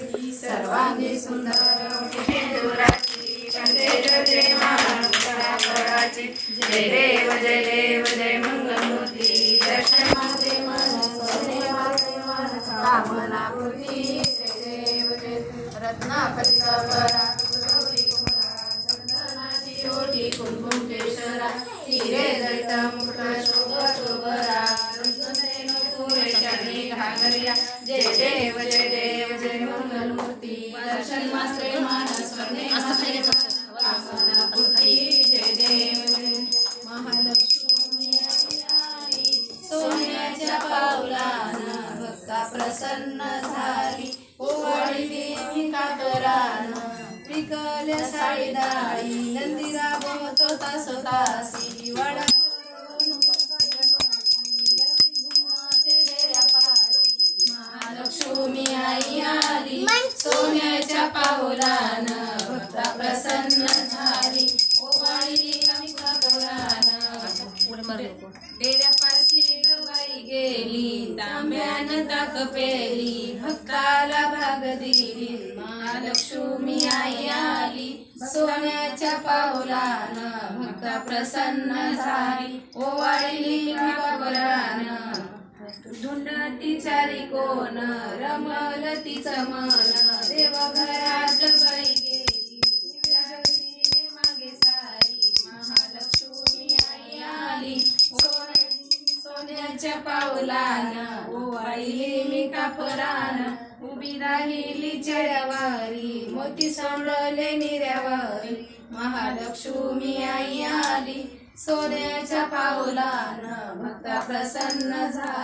सर्वांगी सुंदर दुराची कंठेर प्रेमाची जय देव जय मंगलमूर्ती दर्शन माते मन सोने माते मन कामना पूर्ती जय देव जय रत्नाखचित परा गौरी कुमारा चंदनाची ओटी कुंकुम केशरा हिरे जडित मुकुट शोभरा घागरिया जय देव जय मंगलमूर्ती दर्शन मात्रे मानस वरणे कामना पूर्ती जय देव महालक्ष्मी आई सोन्याच्या पावलानं भक्ता प्रसन्न झाली ओवाळली काकरानं पिकल्या साडीदाळी नंदीरा बोतो तासोतासी वाडा लक्ष्मी आई आली सोन्याच्या पावलानं भक्ता प्रसन्न झाली ओवाळली डेऱ्यापाशी गबाई गेली तांब्यानं ताक पेली भक्ताला भाग दिली महालक्ष्मी आई आली सोन्याच्या पावलानं भक्ता प्रसन्न झाली ओवाळली काकरानं धुंडती चारी कोण रमल तिचं मन देवघरात बाई गेली दिव्याने मागे सारी महालक्ष्मी आई आली सोन्याच्या पावलानं ओवाळली मी कापरानं उभी राहिली चढ्यावारी मोती सोडले निऱ्यावारी महालक्ष्मी आई आली सोन्याच्या पावलानं भक्ता प्रसन्न झाली।